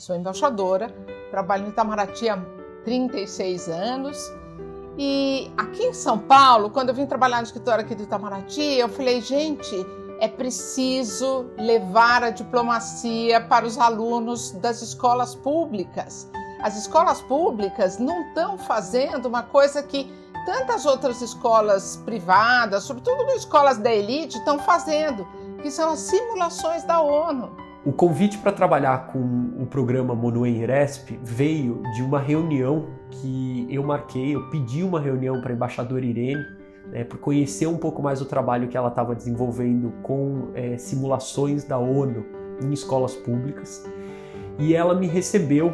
sou embaixadora, trabalho no Itamaraty há 36 anos. E aqui em São Paulo, quando eu vim trabalhar no escritório aqui do Itamaraty, eu falei, gente, é preciso levar a diplomacia para os alunos das escolas públicas. As escolas públicas não estão fazendo uma coisa que tantas outras escolas privadas, sobretudo escolas da elite, estão fazendo, que são as simulações da ONU. O convite para trabalhar com o programa Monoem Iresp veio de uma reunião que eu marquei, eu pedi uma reunião para a embaixadora Irene, por conhecer um pouco mais o trabalho que ela estava desenvolvendo com simulações da ONU em escolas públicas. E ela me recebeu,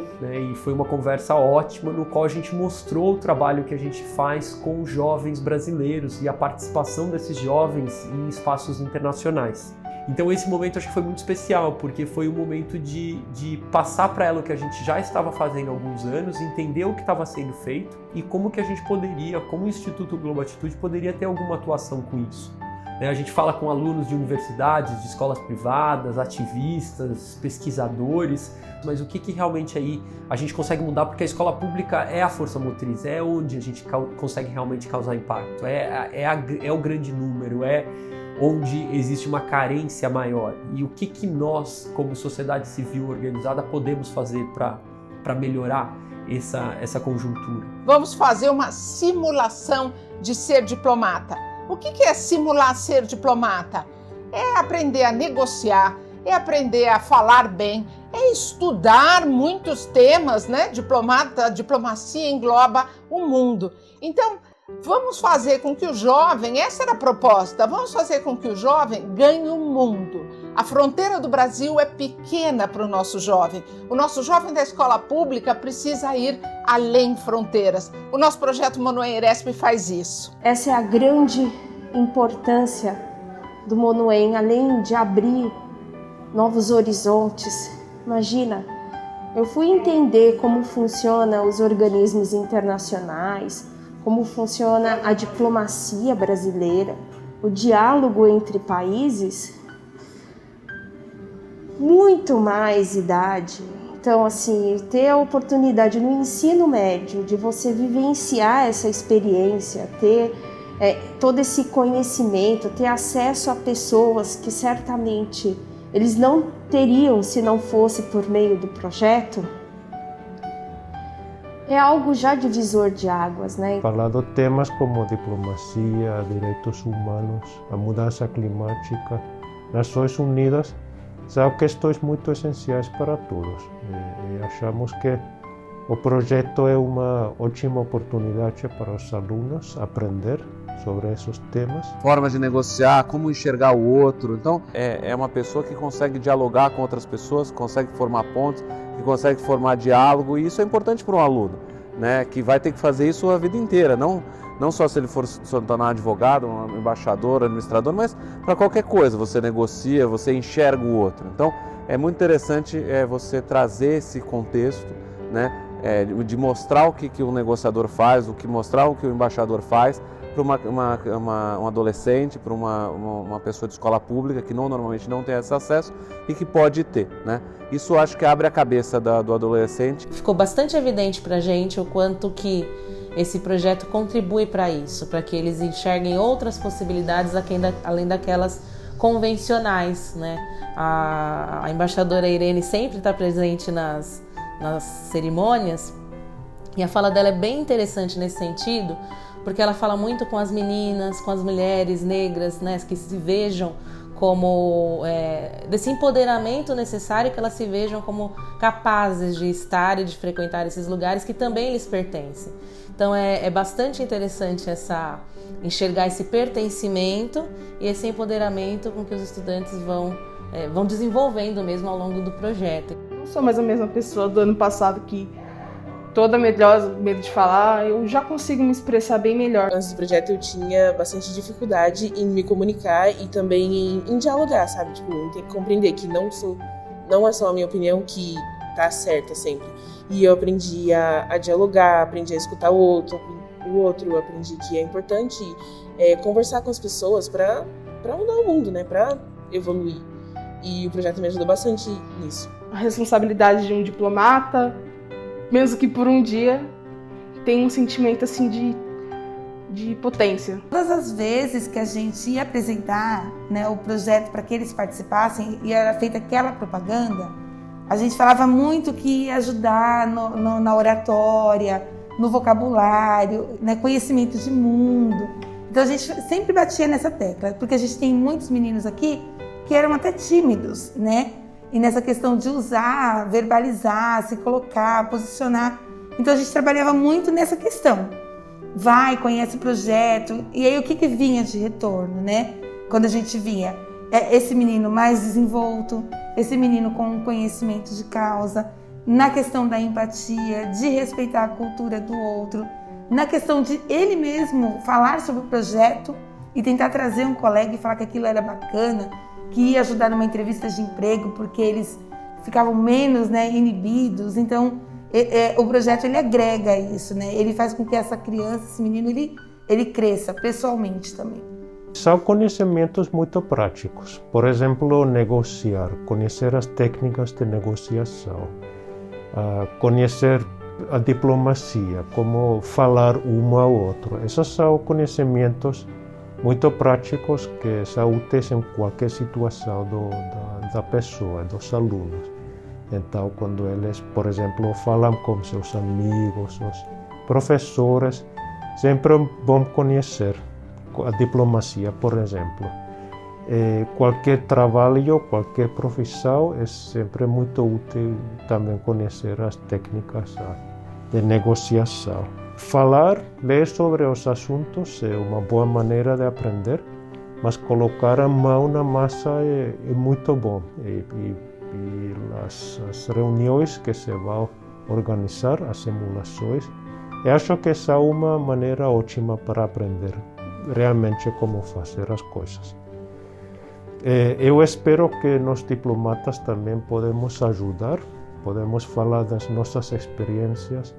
e foi uma conversa ótima no qual a gente mostrou o trabalho que a gente faz com jovens brasileiros e a participação desses jovens em espaços internacionais. Então esse momento acho que foi muito especial, porque foi um momento de passar para ela o que a gente já estava fazendo há alguns anos, entender o que estava sendo feito e como que a gente poderia, como o Instituto Globo Atitude, poderia ter alguma atuação com isso. A gente fala com alunos de universidades, de escolas privadas, ativistas, pesquisadores, mas o que realmente aí a gente consegue mudar, porque a escola pública é a força motriz, é onde a gente consegue realmente causar impacto, é o grande número, é onde existe uma carência maior. E o que nós, como sociedade civil organizada, podemos fazer para melhorar essa conjuntura? Vamos fazer uma simulação de ser diplomata. O que é simular ser diplomata? É aprender a negociar, é aprender a falar bem, é estudar muitos temas, né? Diplomacia engloba o mundo. Então, vamos fazer com que o jovem, essa era a proposta, vamos fazer com que o jovem ganhe o mundo. A fronteira do Brasil é pequena para o nosso jovem. O nosso jovem da escola pública precisa ir além fronteiras. O nosso projeto Monoem Iresp faz isso. Essa é a grande importância do Monoem, além de abrir novos horizontes. Imagina, eu fui entender como funcionam os organismos internacionais, como funciona a diplomacia brasileira, o diálogo entre países, muito mais idade. Então, assim, ter a oportunidade no ensino médio de você vivenciar essa experiência, ter todo esse conhecimento, ter acesso a pessoas que certamente eles não teriam se não fosse por meio do projeto, é algo já divisor de águas, né? Falar de temas como diplomacia, direitos humanos, a mudança climática, Nações Unidas, são questões muito essenciais para todos. E achamos que o projeto é uma ótima oportunidade para os alunos aprender sobre esses temas. Formas de negociar, como enxergar o outro. Então, é uma pessoa que consegue dialogar com outras pessoas, que consegue formar pontes, que consegue formar diálogo, e isso é importante para um aluno, né, que vai ter que fazer isso a vida inteira, não só se ele for se tornar advogado, um embaixador, administrador, mas para qualquer coisa, você negocia, você enxerga o outro. Então, é muito interessante você trazer esse contexto, né, de mostrar o que o negociador faz, mostrar o que o embaixador faz, para um adolescente, para uma pessoa de escola pública que normalmente não tem esse acesso e que pode ter, né? Isso acho que abre a cabeça do adolescente. Ficou bastante evidente para a gente o quanto que esse projeto contribui para isso, para que eles enxerguem outras possibilidades além daquelas convencionais, né? A embaixadora Irene sempre está presente nas cerimônias e a fala dela é bem interessante nesse sentido, porque ela fala muito com as meninas, com as mulheres negras, né, que se vejam como desse empoderamento necessário, que elas se vejam como capazes de estar e de frequentar esses lugares que também lhes pertencem. Então é bastante interessante enxergar esse pertencimento e esse empoderamento com que os estudantes vão desenvolvendo mesmo ao longo do projeto. Não sou mais a mesma pessoa do ano passado que toda medrosa, medo de falar, eu já consigo me expressar bem melhor. Antes do projeto eu tinha bastante dificuldade em me comunicar e também em dialogar, sabe? Tipo, em compreender que não é só a minha opinião que tá certa sempre. E eu aprendi a dialogar, aprendi a escutar o outro, aprendi que é importante conversar com as pessoas para mudar o mundo, né? Para evoluir. E o projeto me ajudou bastante nisso. a responsabilidade de um diplomata, mesmo que por um dia, tem um sentimento assim de potência. Todas as vezes que a gente ia apresentar, né, o projeto para que eles participassem e era feita aquela propaganda, a gente falava muito que ia ajudar na oratória, no vocabulário, né, conhecimento de mundo. Então a gente sempre batia nessa tecla, porque a gente tem muitos meninos aqui que eram até tímidos, né? E nessa questão de usar, verbalizar, se colocar, posicionar. Então a gente trabalhava muito nessa questão. Vai, conhece o projeto. E aí o que vinha de retorno, né? Quando a gente via esse menino mais desenvolto, esse menino com conhecimento de causa, na questão da empatia, de respeitar a cultura do outro, na questão de ele mesmo falar sobre o projeto e tentar trazer um colega e falar que aquilo era bacana, que ia ajudar numa entrevista de emprego, porque eles ficavam menos, né, inibidos. Então, o projeto ele agrega isso, né? Ele faz com que essa criança, esse menino, ele cresça pessoalmente também. São conhecimentos muito práticos. Por exemplo, negociar, conhecer as técnicas de negociação, conhecer a diplomacia, como falar um ao outro. Esses são conhecimentos muito práticos que são úteis em qualquer situação da pessoa, dos alunos. Então, quando eles, por exemplo, falam com seus amigos, os professores, sempre vão conhecer a diplomacia, por exemplo. Qualquer trabalho, qualquer profissão, é sempre muito útil também conhecer as técnicas de negociação. Falar, ler sobre os assuntos é uma boa maneira de aprender, mas colocar a mão na massa é muito bom. E as reuniões que se vão organizar, as simulações, eu acho que são uma maneira ótima para aprender realmente como fazer as coisas. Eu espero que nós diplomatas também podemos ajudar, podemos falar das nossas experiências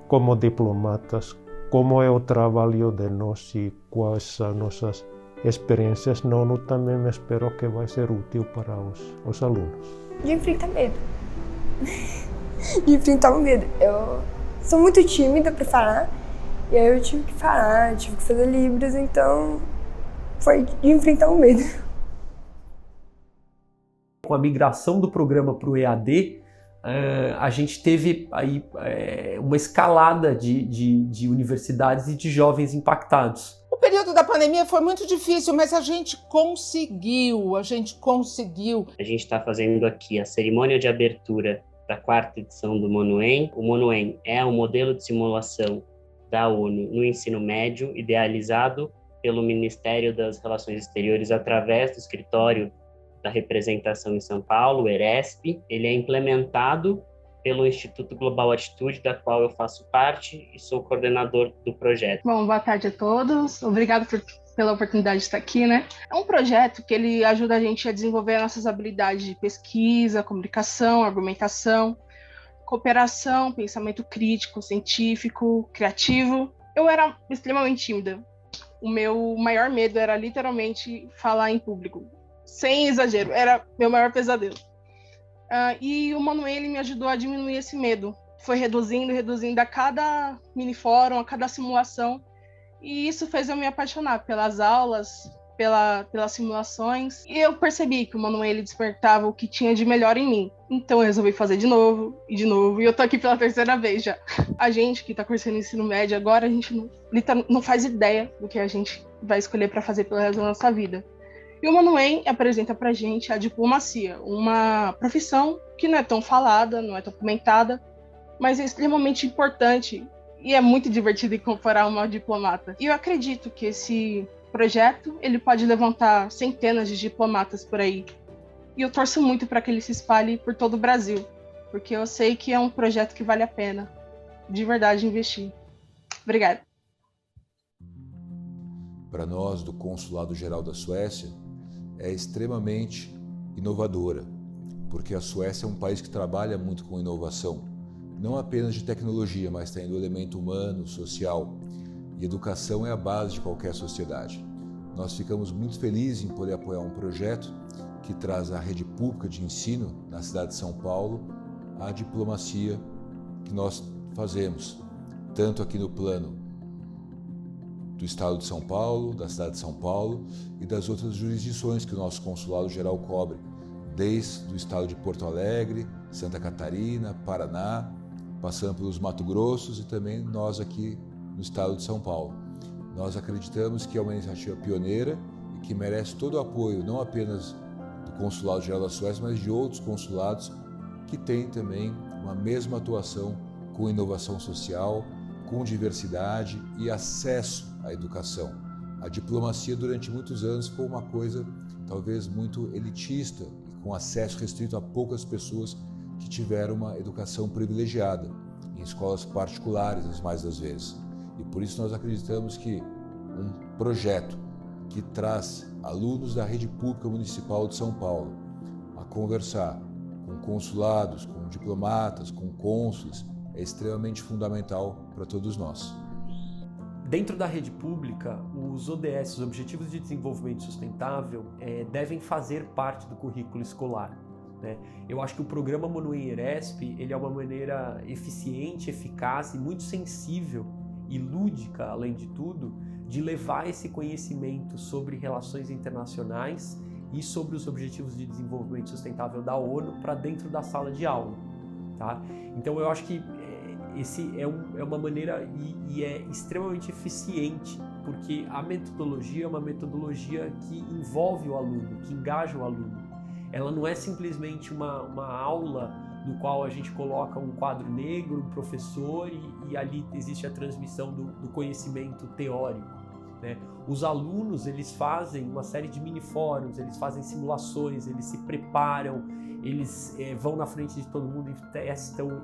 como diplomatas, como é o trabalho de nós e quais são nossas experiências na ONU. Também espero que vai ser útil para os alunos. De enfrentar medo. De enfrentar o medo. Eu sou muito tímida para falar, e aí eu tive que falar, tive que fazer livros, então foi de enfrentar o medo. Com a migração do programa para o EAD, a gente teve aí uma escalada de universidades e de jovens impactados. O período da pandemia foi muito difícil, mas a gente conseguiu. A gente está fazendo aqui a cerimônia de abertura da 4ª edição do MONUEM. O MONUEM é um modelo de simulação da ONU no ensino médio, idealizado pelo Ministério das Relações Exteriores através do escritório da representação em São Paulo, o ERESP. Ele é implementado pelo Instituto Global Atitude, da qual eu faço parte e sou coordenador do projeto. Bom, boa tarde a todos. Obrigado pela oportunidade de estar aqui, né? É um projeto que ele ajuda a gente a desenvolver nossas habilidades de pesquisa, comunicação, argumentação, cooperação, pensamento crítico, científico, criativo. Eu era extremamente tímida. O meu maior medo era literalmente falar em público. Sem exagero, era meu maior pesadelo. E o MONUEM ele me ajudou a diminuir esse medo. Foi reduzindo a cada mini-fórum, a cada simulação. E isso fez eu me apaixonar pelas aulas, pelas simulações. E eu percebi que o MONUEM ele despertava o que tinha de melhor em mim. Então eu resolvi fazer de novo. E eu tô aqui pela 3ª vez já. A gente que tá cursando ensino médio agora, a gente não faz ideia do que a gente vai escolher para fazer pelo resto da nossa vida. E o MONUEM apresenta para a gente a diplomacia, uma profissão que não é tão falada, não é tão comentada, mas é extremamente importante e é muito divertido incorporar uma diplomata. E eu acredito que esse projeto ele pode levantar centenas de diplomatas por aí. E eu torço muito para que ele se espalhe por todo o Brasil, porque eu sei que é um projeto que vale a pena, de verdade, investir. Obrigada. Para nós, do Consulado Geral da Suécia, é extremamente inovadora, porque a Suécia é um país que trabalha muito com inovação, não apenas de tecnologia, mas também do elemento humano, social. E educação é a base de qualquer sociedade. Nós ficamos muito felizes em poder apoiar um projeto que traz à rede pública de ensino na cidade de São Paulo a diplomacia que nós fazemos, tanto aqui no plano do Estado de São Paulo, da cidade de São Paulo e das outras jurisdições que o nosso Consulado Geral cobre, desde o Estado de Porto Alegre, Santa Catarina, Paraná, passando pelos Mato Grossos e também nós aqui no Estado de São Paulo. Nós acreditamos que é uma iniciativa pioneira e que merece todo o apoio, não apenas do Consulado Geral da Suécia, mas de outros consulados que têm também uma mesma atuação com inovação social, com diversidade e acesso à educação. A diplomacia durante muitos anos foi uma coisa talvez muito elitista e com acesso restrito a poucas pessoas que tiveram uma educação privilegiada em escolas particulares, as mais das vezes. E por isso nós acreditamos que um projeto que traz alunos da rede pública municipal de São Paulo a conversar com consulados, com diplomatas, com cônsules, é extremamente fundamental para todos nós. Dentro da rede pública, os ODS, os Objetivos de Desenvolvimento Sustentável, devem fazer parte do currículo escolar, né? Eu acho que o programa Monoen Eresp, ele é uma maneira eficiente, eficaz e muito sensível e lúdica, além de tudo, de levar esse conhecimento sobre relações internacionais e sobre os Objetivos de Desenvolvimento Sustentável da ONU para dentro da sala de aula, tá? Então eu acho que esse é uma maneira e é extremamente eficiente, porque a metodologia é uma metodologia que envolve o aluno, que engaja o aluno. Ela não é simplesmente uma aula no qual a gente coloca um quadro negro, um professor e ali existe a transmissão do conhecimento teórico, né? Os alunos, eles fazem uma série de mini-fóruns, eles fazem simulações, eles se preparam, eles vão na frente de todo mundo e testam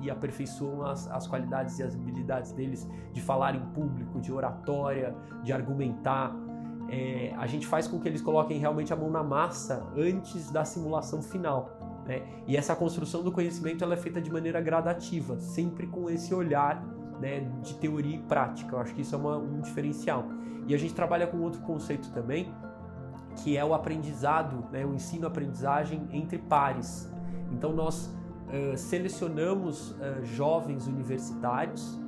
e aperfeiçoam as qualidades e as habilidades deles de falar em público, de oratória, de argumentar. A gente faz com que eles coloquem realmente a mão na massa antes da simulação final, né? E essa construção do conhecimento ela é feita de maneira gradativa, sempre com esse olhar, né, de teoria e prática. Eu acho que isso é um diferencial. E a gente trabalha com outro conceito também, que é o aprendizado, né, o ensino-aprendizagem entre pares. Então nós selecionamos jovens universitários,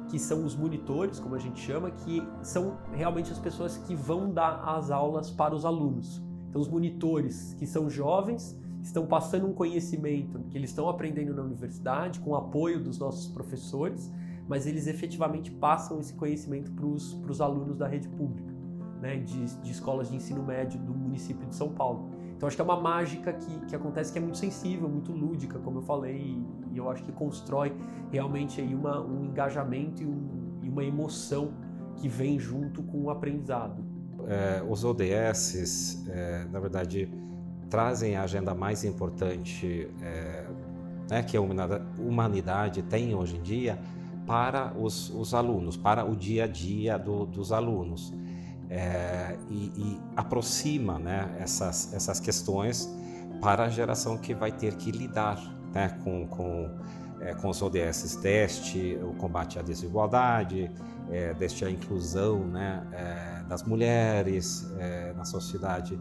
que são os monitores, como a gente chama, que são realmente as pessoas que vão dar as aulas para os alunos. Então os monitores, que são jovens, estão passando um conhecimento que eles estão aprendendo na universidade, com o apoio dos nossos professores, mas eles efetivamente passam esse conhecimento para os alunos da rede pública, né, de escolas de ensino médio do município de São Paulo. Então acho que é uma mágica que acontece, que é muito sensível, muito lúdica, como eu falei, e eu acho que constrói realmente aí um engajamento e uma emoção que vem junto com o aprendizado. Os ODS, na verdade, trazem a agenda mais importante que a humanidade tem hoje em dia para os alunos, para o dia a dia dos alunos. E aproxima, né, essas questões para a geração que vai ter que lidar, né, com os ODS, deste o combate à desigualdade, deste a inclusão, né, das mulheres na sociedade,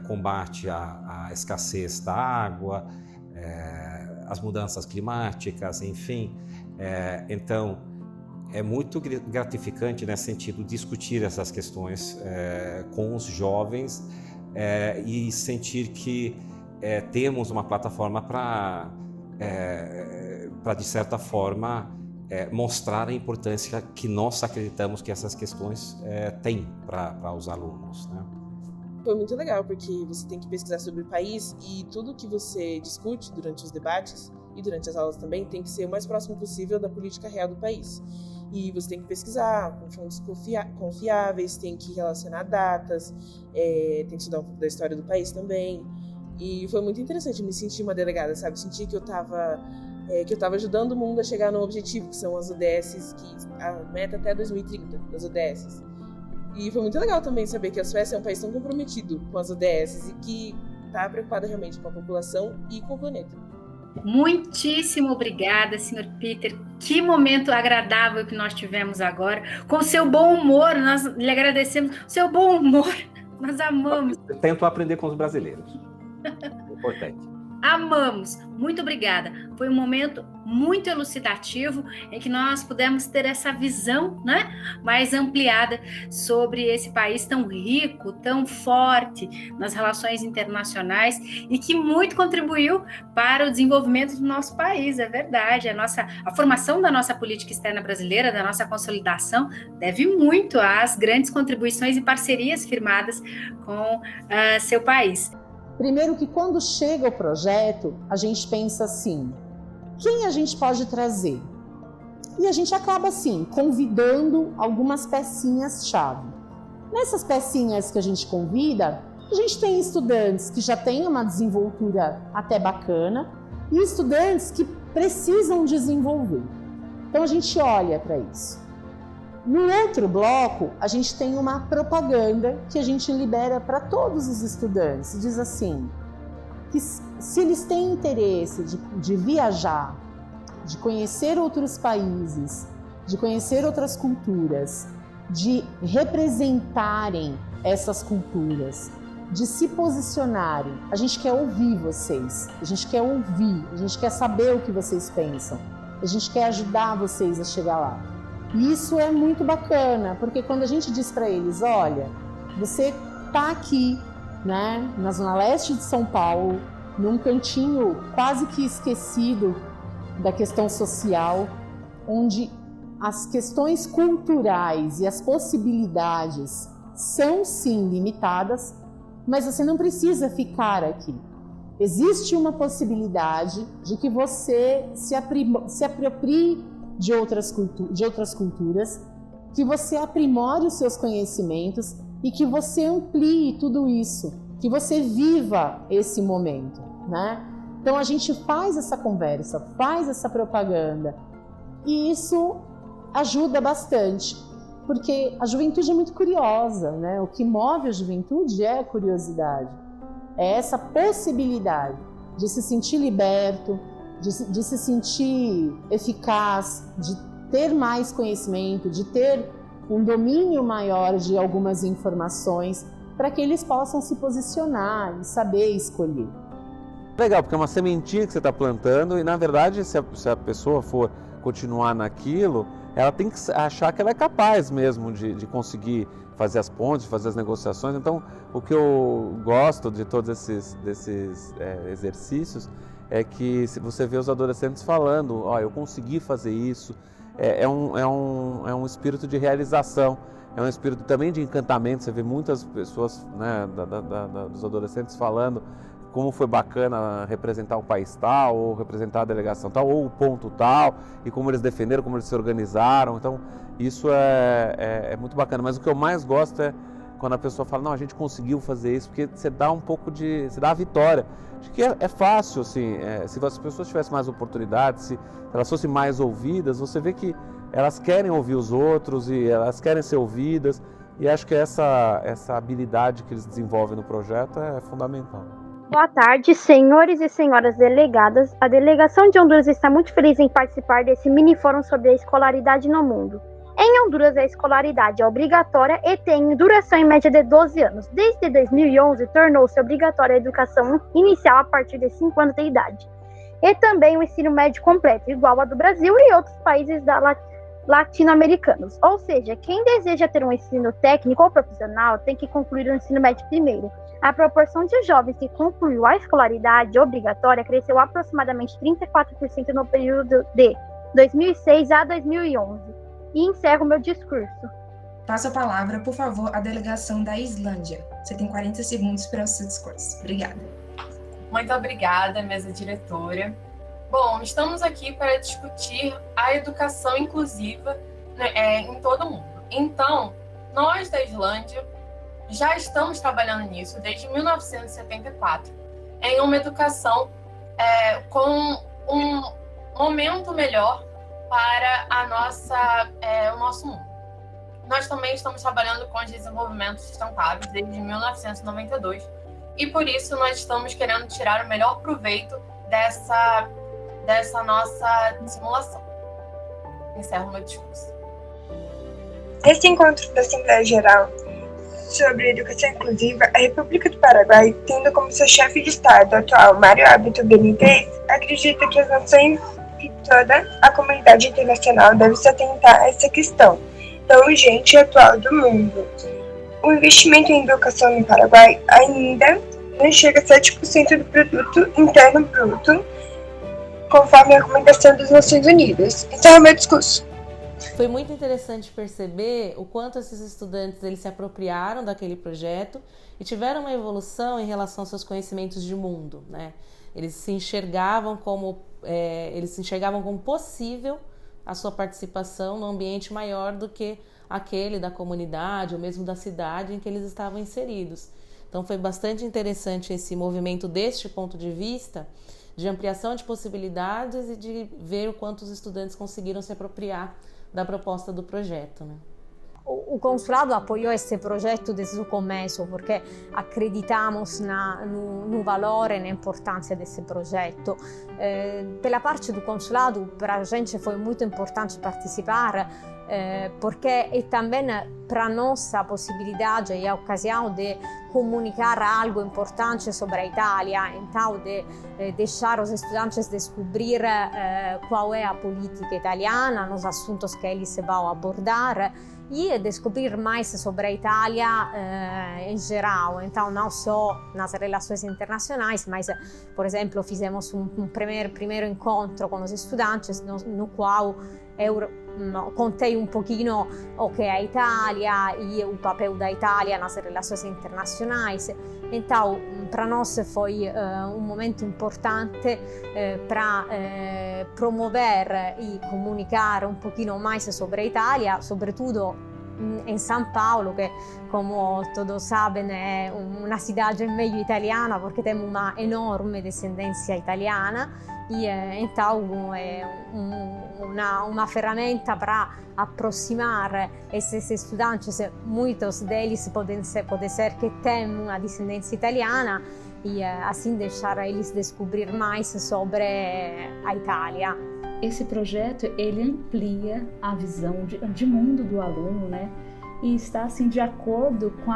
combate à escassez da água, as mudanças climáticas, enfim. Então, é muito gratificante nesse sentido discutir essas questões com os jovens e sentir que temos uma plataforma para de certa forma, mostrar a importância que nós acreditamos que essas questões têm para os alunos, né? Foi muito legal, porque você tem que pesquisar sobre o país e tudo que você discute durante os debates e durante as aulas também tem que ser o mais próximo possível da política real do país. E você tem que pesquisar com fontes confiáveis, tem que relacionar datas, tem que estudar um pouco da história do país também. E foi muito interessante, me senti uma delegada, sabe? Senti que eu estava ajudando o mundo a chegar no objetivo, que são as ODS, que a meta até 2030, das ODS. E foi muito legal também saber que a Suécia é um país tão comprometido com as ODS e que está preocupada realmente com a população e com o planeta. Muitíssimo obrigada, Sr. Peter. Que momento agradável que nós tivemos agora. Com o seu bom humor, nós lhe agradecemos. O seu bom humor Nós amamos. Eu tento aprender com os brasileiros. Importante. Amamos. Muito obrigada. Foi um momento muito elucidativo em que nós pudemos ter essa visão, né, mais ampliada sobre esse país tão rico, tão forte nas relações internacionais e que muito contribuiu para o desenvolvimento do nosso país. É verdade. A formação da nossa política externa brasileira, da nossa consolidação, deve muito às grandes contribuições e parcerias firmadas com seu país. Primeiro que quando chega o projeto, a gente pensa assim, quem a gente pode trazer? E a gente acaba assim, convidando algumas pecinhas-chave. Nessas pecinhas que a gente convida, a gente tem estudantes que já têm uma desenvoltura até bacana e estudantes que precisam desenvolver. Então a gente olha para isso. No outro bloco, a gente tem uma propaganda que a gente libera para todos os estudantes. Diz assim, que se eles têm interesse de viajar, de conhecer outros países, de conhecer outras culturas, de representarem essas culturas, de se posicionarem, a gente quer ouvir vocês, a gente quer ouvir, a gente quer saber o que vocês pensam, a gente quer ajudar vocês a chegar lá. E isso é muito bacana, porque quando a gente diz para eles, olha, você está aqui, né, na Zona Leste de São Paulo, num cantinho quase que esquecido da questão social, onde as questões culturais e as possibilidades são sim limitadas, mas você não precisa ficar aqui. Existe uma possibilidade de que você se aproprie de outras culturas, que você aprimore os seus conhecimentos e que você amplie tudo isso, que você viva esse momento, né? Então a gente faz essa conversa, faz essa propaganda e isso ajuda bastante, porque a juventude é muito curiosa, né? O que move a juventude é a curiosidade, é essa possibilidade de se sentir liberto, de se sentir eficaz, de ter mais conhecimento, de ter um domínio maior de algumas informações para que eles possam se posicionar e saber escolher. Legal, porque é uma sementinha que você está plantando e, na verdade, se a pessoa for continuar naquilo, ela tem que achar que ela é capaz mesmo de conseguir fazer as pontes, fazer as negociações. Então, o que eu gosto de todos esses exercícios é que você vê os adolescentes falando, ó, eu consegui fazer isso, é um espírito de realização, é um espírito também de encantamento. Você vê muitas pessoas, né, dos adolescentes falando como foi bacana representar o país tal, ou representar a delegação tal, ou o ponto tal, e como eles defenderam, como eles se organizaram. Então, isso é muito bacana. Mas o que eu mais gosto é quando a pessoa fala, não, a gente conseguiu fazer isso, porque você dá um pouco você dá a vitória. Acho que é fácil, assim, se as pessoas tivessem mais oportunidades, se elas fossem mais ouvidas, você vê que elas querem ouvir os outros e elas querem ser ouvidas, e acho que essa habilidade que eles desenvolvem no projeto é fundamental. Boa tarde, senhores e senhoras delegadas. A delegação de Honduras está muito feliz em participar desse mini-fórum sobre a escolaridade no mundo. Em Honduras, a escolaridade é obrigatória e tem duração em média de 12 anos. Desde 2011, tornou-se obrigatória a educação inicial a partir de 5 anos de idade. E também o ensino médio completo, igual a do Brasil e outros países latino-americanos. Ou seja, quem deseja ter um ensino técnico ou profissional tem que concluir o ensino médio primeiro. A proporção de jovens que concluiu a escolaridade obrigatória cresceu aproximadamente 34% no período de 2006 a 2011. E encerro meu discurso. Passo a palavra, por favor, à delegação da Islândia. Você tem 40 segundos para o seu discurso. Obrigada. Muito obrigada, mesa diretora. Bom, estamos aqui para discutir a educação inclusiva, né, em todo o mundo. Então, nós da Islândia já estamos trabalhando nisso desde 1974, em uma educação com um momento melhor para o nosso mundo. Nós também estamos trabalhando com os desenvolvimentos sustentáveis desde 1992 e por isso nós estamos querendo tirar o melhor proveito dessa nossa simulação. Encerro meu discurso. Este encontro da Assembleia Geral sobre educação inclusiva, a República do Paraguai, tendo como seu chefe de Estado atual Mário Abdo Benítez, acredita que as nações e toda a comunidade internacional deve se atentar a essa questão tão urgente e atual do mundo. O investimento em educação no Paraguai ainda não chega a 7% do produto interno bruto, conforme a recomendação das Nações Unidas. Então é o meu discurso. Foi muito interessante perceber o quanto esses estudantes eles se apropriaram daquele projeto e tiveram uma evolução em relação aos seus conhecimentos de mundo, né? Eles se enxergavam como possível a sua participação no ambiente maior do que aquele da comunidade ou mesmo da cidade em que eles estavam inseridos. Então foi bastante interessante esse movimento deste ponto de vista, de ampliação de possibilidades e de ver o quanto os estudantes conseguiram se apropriar da proposta do projeto, né? O consulado apoiou esse projeto desde o começo porque acreditamos no valor e na importância desse projeto. Pela parte do consulado, para a gente foi muito importante participar porque é também para nós a possibilidade e a ocasião de comunicar algo importante sobre a Itália, então de deixar os estudantes descobrir qual é a política italiana, nos assuntos que eles vão abordar e descobrir mais sobre a Itália em geral, então não só nas relações internacionais, mas, por exemplo, fizemos um primeiro encontro com os estudantes no qual eu contei um pouquinho o que é a Itália e o papel da Itália nas relações internacionais. Então, para nós foi um momento importante para promover e comunicar um pouquinho mais sobre a Itália, sobretudo em São Paulo, que, como todos sabem, é uma cidade meio italiana, porque temos uma enorme descendência italiana, e então é uma ferramenta para aproximar esses estudantes. Muitos deles podem ser que tenham uma descendência italiana, e assim deixar eles descobrir mais sobre a Itália. Esse projeto ele amplia a visão de mundo do aluno, né? E está assim de acordo com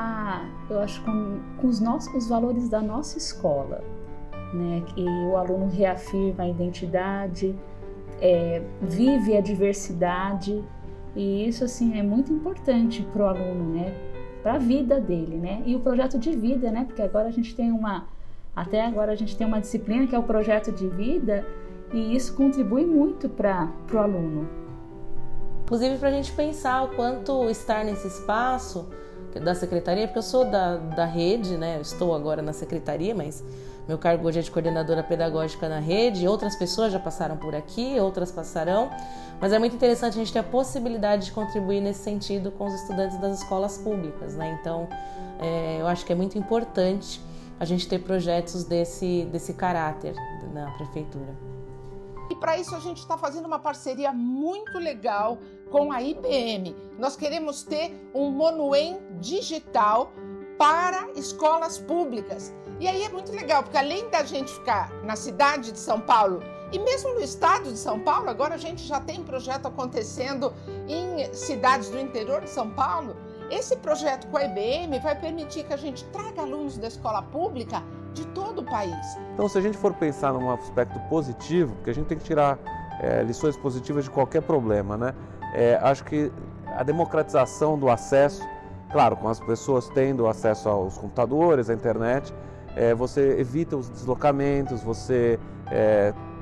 os valores da nossa escola, né? E o aluno reafirma a identidade, vive a diversidade, e isso assim é muito importante para o aluno, né? Para a vida dele, né? E o projeto de vida, né? Porque agora a gente tem até agora a gente tem uma disciplina que é o projeto de vida. E isso contribui muito para o aluno. Inclusive para a gente pensar o quanto estar nesse espaço da secretaria, porque eu sou da rede, né? Eu estou agora na secretaria, mas meu cargo hoje é de coordenadora pedagógica na rede. Outras pessoas já passaram por aqui, outras passarão. Mas é muito interessante a gente ter a possibilidade de contribuir nesse sentido com os estudantes das escolas públicas, né? Então, eu acho que é muito importante a gente ter projetos desse caráter na prefeitura. E para isso a gente está fazendo uma parceria muito legal com a IBM. Nós queremos ter um Monuem digital para escolas públicas. E aí é muito legal, porque além da gente ficar na cidade de São Paulo e mesmo no estado de São Paulo, agora a gente já tem projeto acontecendo em cidades do interior de São Paulo. Esse projeto com a IBM vai permitir que a gente traga alunos da escola pública de todo o país. Então, se a gente for pensar num aspecto positivo, porque a gente tem que tirar lições positivas de qualquer problema, né? Acho que a democratização do acesso, claro, com as pessoas tendo acesso aos computadores, à internet, você evita os deslocamentos, você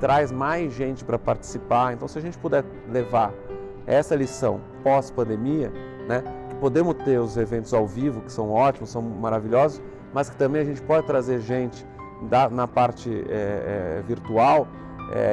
traz mais gente para participar. Então, se a gente puder levar essa lição pós-pandemia, né? Que podemos ter os eventos ao vivo, que são ótimos, são maravilhosos, mas que também a gente pode trazer gente na parte virtual,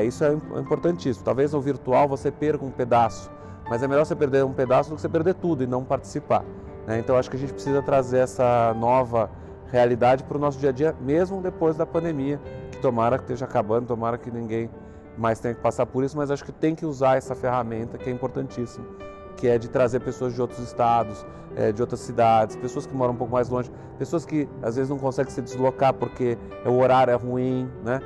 isso é importantíssimo. Talvez no virtual você perca um pedaço, mas é melhor você perder um pedaço do que você perder tudo e não participar, né? Então acho que a gente precisa trazer essa nova realidade para o nosso dia a dia, mesmo depois da pandemia, que tomara que esteja acabando, tomara que ninguém mais tenha que passar por isso, mas acho que tem que usar essa ferramenta que é importantíssima, que é de trazer pessoas de outros estados, de outras cidades, pessoas que moram um pouco mais longe, pessoas que às vezes não conseguem se deslocar porque o horário é ruim, né?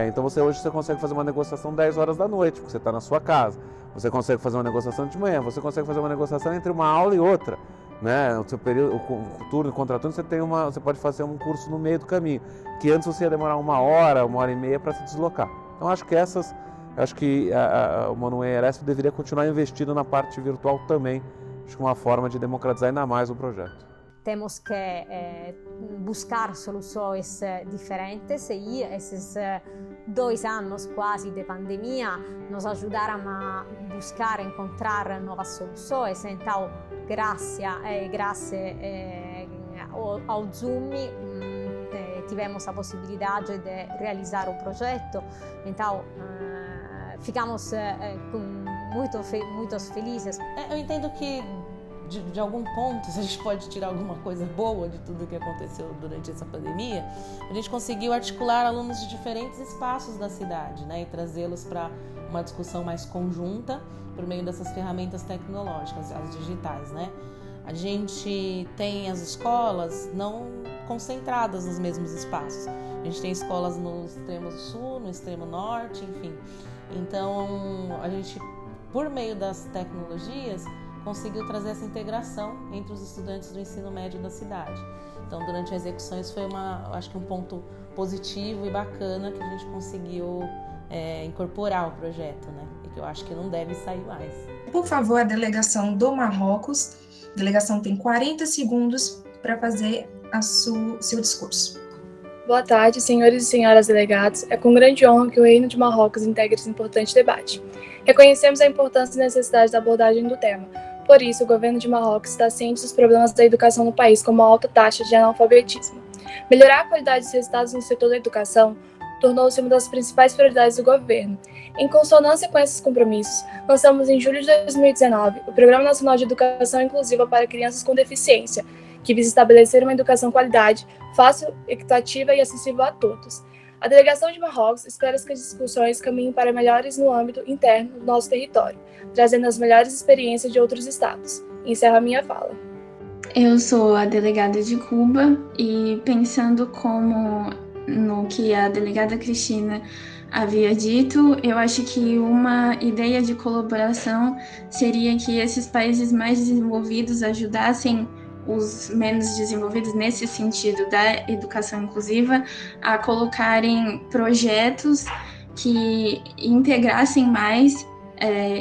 Então hoje você consegue fazer uma negociação 10 horas da noite, porque você está na sua casa. Você consegue fazer uma negociação de manhã, você consegue fazer uma negociação entre uma aula e outra. né? No seu período, o turno e contraturno, você pode fazer um curso no meio do caminho, que antes você ia demorar 1h e meia para se deslocar. Então acho que o Monuem Eresp deveria continuar investindo na parte virtual também, acho que uma forma de democratizar ainda mais o projeto. Temos que buscar soluções diferentes e esses 2 anos quase de pandemia nos ajudaram a buscar, encontrar novas soluções. Então, graças ao Zoom, tivemos a possibilidade de realizar o projeto. Então, ficamos muito felizes. Eu entendo que de algum ponto, se a gente pode tirar alguma coisa boa de tudo que aconteceu durante essa pandemia, a gente conseguiu articular alunos de diferentes espaços da cidade, né, e trazê-los para uma discussão mais conjunta por meio dessas ferramentas tecnológicas, as digitais, né? A gente tem as escolas não concentradas nos mesmos espaços. A gente tem escolas no extremo sul, no extremo norte, enfim. Então, a gente, por meio das tecnologias, conseguiu trazer essa integração entre os estudantes do ensino médio da cidade. Então, durante as execuções foi acho que um ponto positivo e bacana que a gente conseguiu incorporar o projeto, né? E que eu acho que não deve sair mais. Por favor, a delegação do Marrocos. A delegação tem 40 segundos para fazer seu discurso. Boa tarde, senhores e senhoras delegados. É com grande honra que o Reino de Marrocos integra esse importante debate. Reconhecemos a importância e necessidade da abordagem do tema. Por isso, o governo de Marrocos está ciente dos problemas da educação no país, como a alta taxa de analfabetismo. Melhorar a qualidade dos resultados no setor da educação tornou-se uma das principais prioridades do governo. Em consonância com esses compromissos, lançamos em julho de 2019 o Programa Nacional de Educação Inclusiva para Crianças com Deficiência, que visa estabelecer uma educação de qualidade, fácil, equitativa e acessível a todos. A delegação de Marrocos espera que as discussões caminhem para melhores no âmbito interno do nosso território, trazendo as melhores experiências de outros estados. Encerro a minha fala. Eu sou a delegada de Cuba e pensando como no que a delegada Cristina havia dito, eu acho que uma ideia de colaboração seria que esses países mais desenvolvidos ajudassem os menos desenvolvidos nesse sentido da educação inclusiva a colocarem projetos que integrassem mais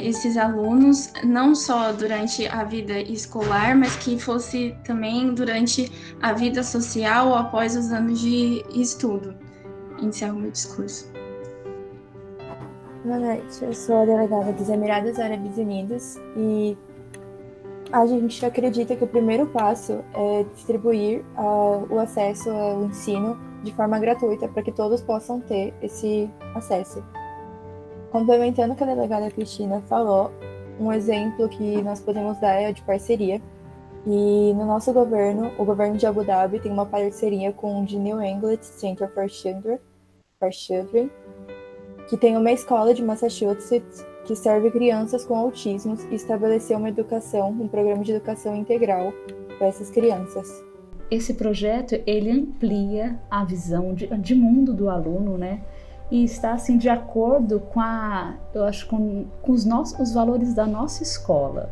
esses alunos, não só durante a vida escolar, mas que fosse também durante a vida social ou após os anos de estudo. Encerro meu discurso. Boa noite, eu sou a delegada dos Emirados Árabes Unidos e a gente acredita que o primeiro passo é distribuir o acesso ao ensino de forma gratuita para que todos possam ter esse acesso. Complementando o que a delegada Cristina falou, um exemplo que nós podemos dar é o de parceria. E no nosso governo, o governo de Abu Dhabi tem uma parceria com o de New England Center for Children, que tem uma escola de Massachusetts que serve crianças com autismo e estabeleceu um programa de educação integral para essas crianças. Esse projeto, ele amplia a visão de mundo do aluno, né? E está assim de acordo com os valores da nossa escola,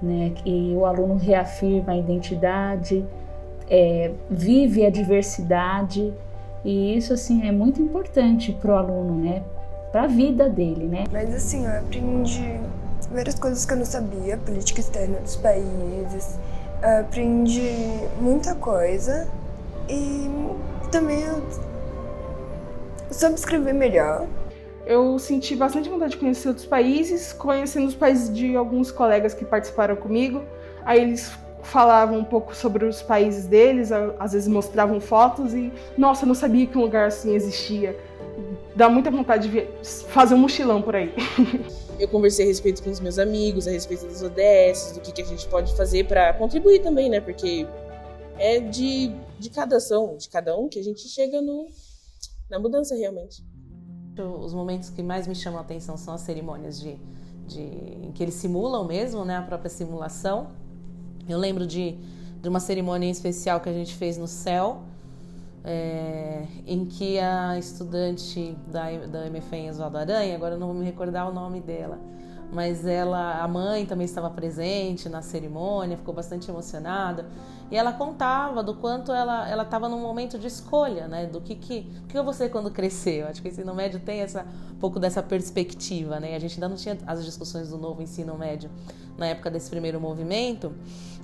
né? E o aluno reafirma a identidade, vive a diversidade, e isso assim é muito importante para o aluno, né? Para a vida dele, né? Mas assim, eu aprendi várias coisas que eu não sabia, política externa dos países, aprendi muita coisa e também eu soube escrever melhor. Eu senti bastante vontade de conhecer outros países, conhecendo os países de alguns colegas que participaram comigo. Aí eles falavam um pouco sobre os países deles, às vezes mostravam fotos e, nossa, eu não sabia que um lugar assim existia. Dá muita vontade de fazer um mochilão por aí. Eu conversei a respeito com os meus amigos, a respeito das ODS, do que a gente pode fazer para contribuir também, né? Porque é de cada ação, de cada um, que a gente chega na mudança realmente. Os momentos que mais me chamam a atenção são as cerimônias em que eles simulam mesmo, né? A própria simulação. Eu lembro de uma cerimônia especial que a gente fez no CEL, em que a estudante da MFEM Oswaldo Aranha, agora eu não vou me recordar o nome dela, mas a mãe também estava presente na cerimônia, ficou bastante emocionada, e ela contava do quanto ela estava num momento de escolha, né, do que eu vou ser quando crescer. Eu acho que o ensino médio tem um pouco dessa perspectiva, né, a gente ainda não tinha as discussões do novo ensino médio na época desse primeiro movimento,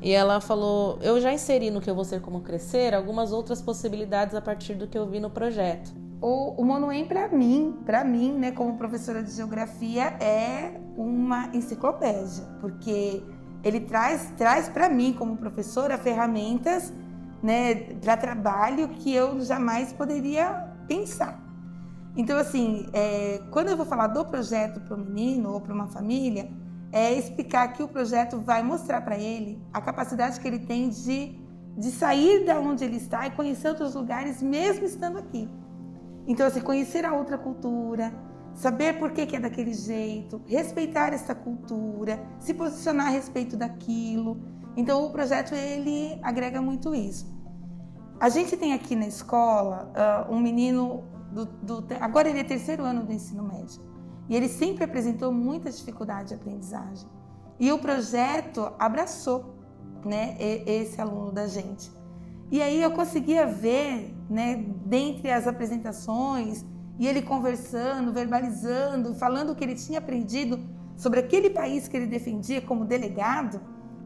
e ela falou, eu já inseri no que eu vou ser como crescer algumas outras possibilidades a partir do que eu vi no projeto. O Monoem, para mim, né, como professora de geografia, é uma enciclopédia, porque ele traz para mim, como professora, ferramentas, né, para trabalho que eu jamais poderia pensar. Então, assim, quando eu vou falar do projeto para o menino ou para uma família, é explicar que o projeto vai mostrar para ele a capacidade que ele tem de sair da onde ele está e conhecer outros lugares, mesmo estando aqui. Então, assim, conhecer a outra cultura, saber por que é daquele jeito, respeitar essa cultura, se posicionar a respeito daquilo. Então, o projeto, ele agrega muito isso. A gente tem aqui na escola um menino, agora ele é 3º ano do ensino médio, e ele sempre apresentou muita dificuldade de aprendizagem. E o projeto abraçou, né, esse aluno da gente. E aí eu conseguia ver, né, dentre as apresentações, e ele conversando, verbalizando, falando o que ele tinha aprendido sobre aquele país que ele defendia como delegado,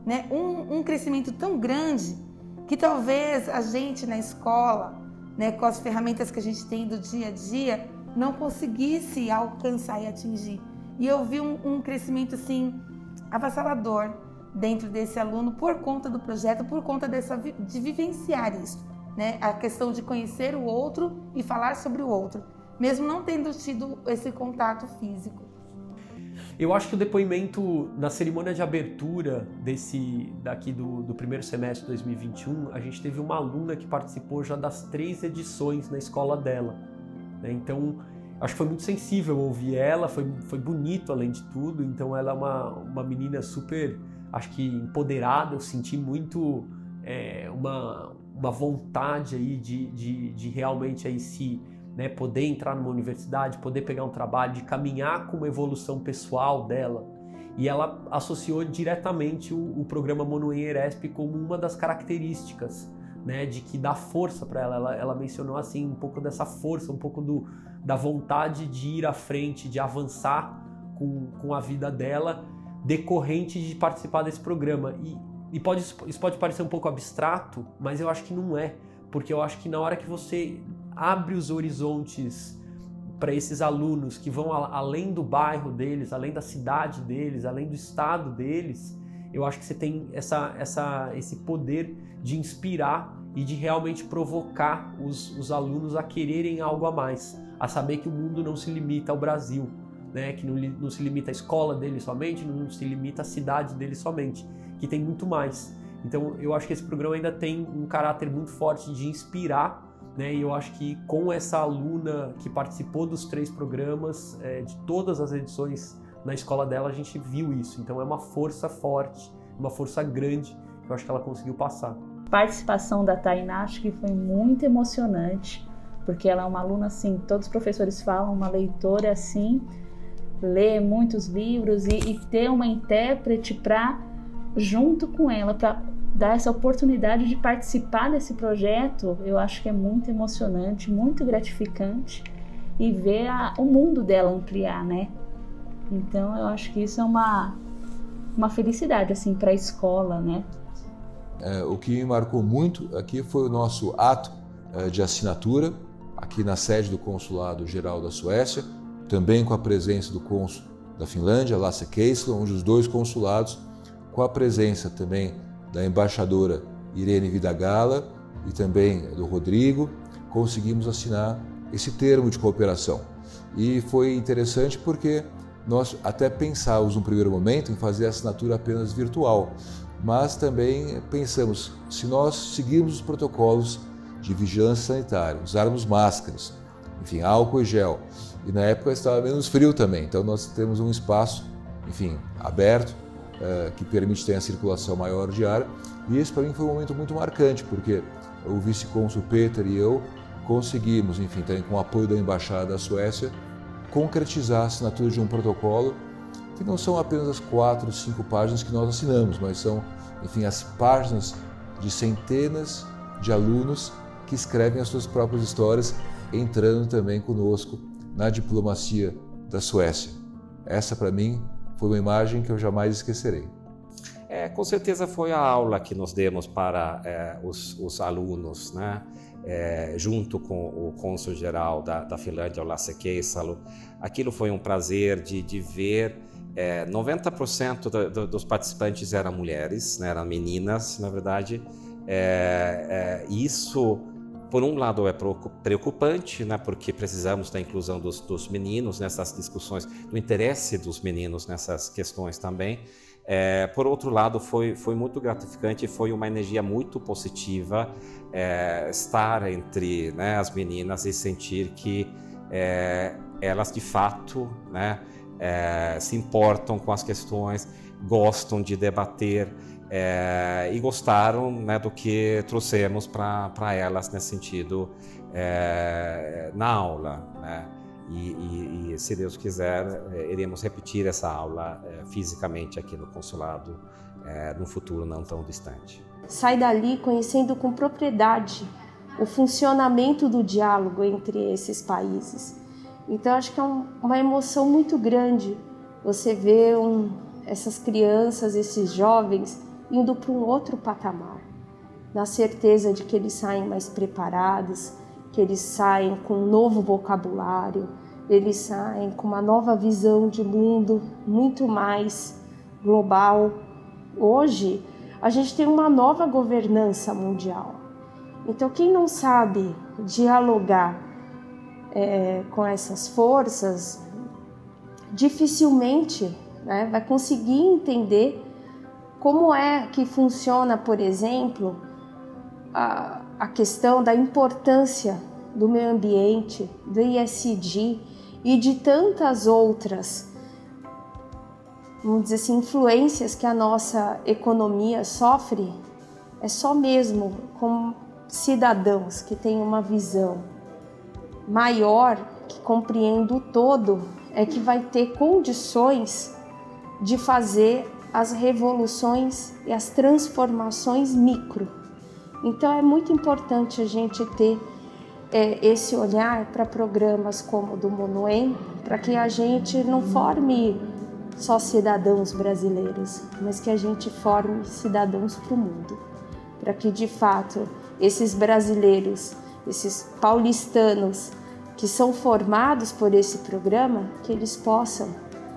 né, um crescimento tão grande que talvez a gente na escola, né, com as ferramentas que a gente tem do dia a dia, não conseguisse alcançar e atingir. E eu vi um crescimento assim avassalador dentro desse aluno por conta do projeto, por conta de vivenciar isso, né? A questão de conhecer o outro e falar sobre o outro, mesmo não tendo tido esse contato físico. Eu acho que o depoimento na cerimônia de abertura daqui do primeiro semestre de 2021, a gente teve uma aluna que participou já das 3 edições na escola dela, né? Então, acho que foi muito sensível ouvir ela, foi bonito além de tudo. Então ela é uma menina super, acho que empoderada. Eu senti muito uma vontade aí de realmente aí né, poder entrar numa universidade, poder pegar um trabalho, de caminhar com uma evolução pessoal dela. E ela associou diretamente o programa Monoem Eresp como uma das características, né, de que dá força para ela. Ela mencionou assim um pouco dessa força, um pouco da vontade de ir à frente, de avançar com a vida dela, decorrente de participar desse programa. E isso pode parecer um pouco abstrato, mas eu acho que não é, porque eu acho que na hora que você abre os horizontes para esses alunos que vão além do bairro deles, além da cidade deles, além do estado deles, eu acho que você tem esse poder de inspirar e de realmente provocar os alunos a quererem algo a mais, a saber que o mundo não se limita ao Brasil, né? Que não se limita à escola deles somente, não se limita à cidade deles somente, que tem muito mais. Então eu acho que esse programa ainda tem um caráter muito forte de inspirar, né? E eu acho que com essa aluna que participou dos 3 programas, de todas as edições na escola dela, a gente viu isso. Então é uma força forte, uma força grande que eu acho que ela conseguiu passar. A participação da Tainá acho que foi muito emocionante, porque ela é uma aluna assim, todos os professores falam, uma leitora assim, lê muitos livros e ter uma intérprete para, junto com ela, para dar essa oportunidade de participar desse projeto, eu acho que é muito emocionante, muito gratificante, e ver o mundo dela ampliar, né? Então eu acho que isso é uma felicidade assim para a escola, né? O que me marcou muito aqui foi o nosso ato de assinatura aqui na sede do Consulado Geral da Suécia, também com a presença do cônsul da Finlândia, Lasse Keisler, onde os 2 consulados, com a presença também da embaixadora Irene Vidagala e também do Rodrigo, conseguimos assinar esse termo de cooperação. E foi interessante porque nós até pensávamos no primeiro momento em fazer a assinatura apenas virtual, mas também pensamos, se nós seguirmos os protocolos de vigilância sanitária, usarmos máscaras, enfim, álcool e gel, e na época estava menos frio também, então nós temos um espaço, enfim, aberto, que permite ter a circulação maior de ar, e esse para mim foi um momento muito marcante, porque o vice-cônsul Peter e eu conseguimos, enfim, também com o apoio da Embaixada da Suécia, concretizar a assinatura de um protocolo que não são apenas as 4, 5 páginas que nós assinamos, mas são, enfim, as páginas de centenas de alunos que escrevem as suas próprias histórias, entrando também conosco na diplomacia da Suécia. Essa, para mim, foi uma imagem que eu jamais esquecerei. Com certeza foi a aula que nós demos para os alunos, né? Junto com o cônsul-geral da Finlândia, o Lasse Keisalo. Aquilo foi um prazer de ver. 90% dos participantes eram mulheres, né? Eram meninas, na verdade. Isso, por um lado, é preocupante, né? Porque precisamos da inclusão dos meninos nessas discussões, do interesse dos meninos nessas questões também. Por outro lado, foi muito gratificante, foi uma energia muito positiva estar entre, né, as meninas e sentir que elas de fato, né, se importam com as questões, gostam de debater e gostaram, né, do que trouxemos para elas nesse sentido na aula, né? E se Deus quiser, iremos repetir essa aula fisicamente aqui no consulado num futuro não tão distante. Sai dali conhecendo com propriedade o funcionamento do diálogo entre esses países. Então, acho que é uma emoção muito grande você ver essas crianças, esses jovens, indo para um outro patamar, na certeza de que eles saem mais preparados, que eles saem com um novo vocabulário, eles saem com uma nova visão de mundo muito mais global. Hoje, a gente tem uma nova governança mundial. Então, quem não sabe dialogar com essas forças, dificilmente, né, vai conseguir entender como é que funciona, por exemplo, a questão da importância do meio ambiente, do ESG e de tantas outras, vamos dizer assim, influências que a nossa economia sofre. É só mesmo com cidadãos que têm uma visão maior, que compreende o todo, é que vai ter condições de fazer as revoluções e as transformações micro. Então é muito importante a gente ter esse olhar para programas como o do MONUEM, para que a gente não forme só cidadãos brasileiros, mas que a gente forme cidadãos para o mundo, para que de fato esses brasileiros, esses paulistanos que são formados por esse programa, que eles possam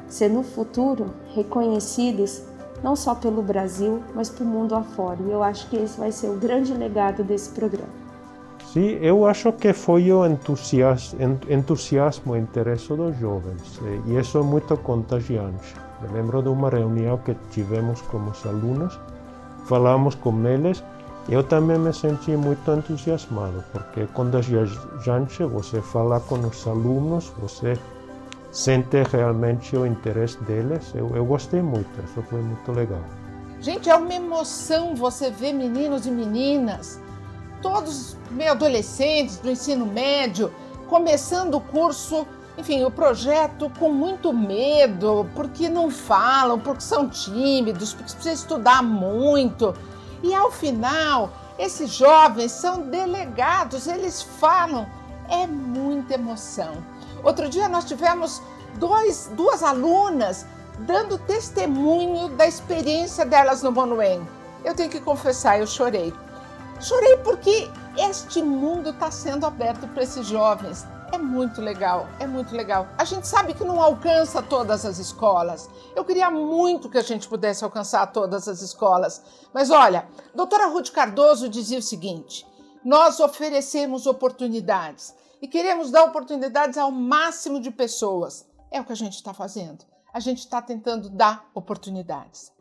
ser no futuro reconhecidos não só pelo Brasil, mas para o mundo afora. E eu acho que esse vai ser o grande legado desse programa. Sim, eu acho que foi o entusiasmo e interesse dos jovens, e isso é muito contagiante. Me lembro de uma reunião que tivemos com os alunos, falamos com eles, e eu também me senti muito entusiasmado, porque é contagiante, você fala com os alunos, você sente realmente o interesse deles. Eu gostei muito, isso foi muito legal. Gente, é uma emoção você ver meninos e meninas, todos meio adolescentes do ensino médio, começando o curso, enfim, o projeto com muito medo, porque não falam, porque são tímidos, porque precisam estudar muito. E ao final, esses jovens são delegados, eles falam, é muita emoção. Outro dia nós tivemos duas alunas dando testemunho da experiência delas no MONUEM. Eu tenho que confessar, eu chorei. Chorei porque este mundo está sendo aberto para esses jovens. É muito legal, é muito legal. A gente sabe que não alcança todas as escolas. Eu queria muito que a gente pudesse alcançar todas as escolas. Mas olha, a doutora Ruth Cardoso dizia o seguinte: nós oferecemos oportunidades e queremos dar oportunidades ao máximo de pessoas. É o que a gente está fazendo. A gente está tentando dar oportunidades.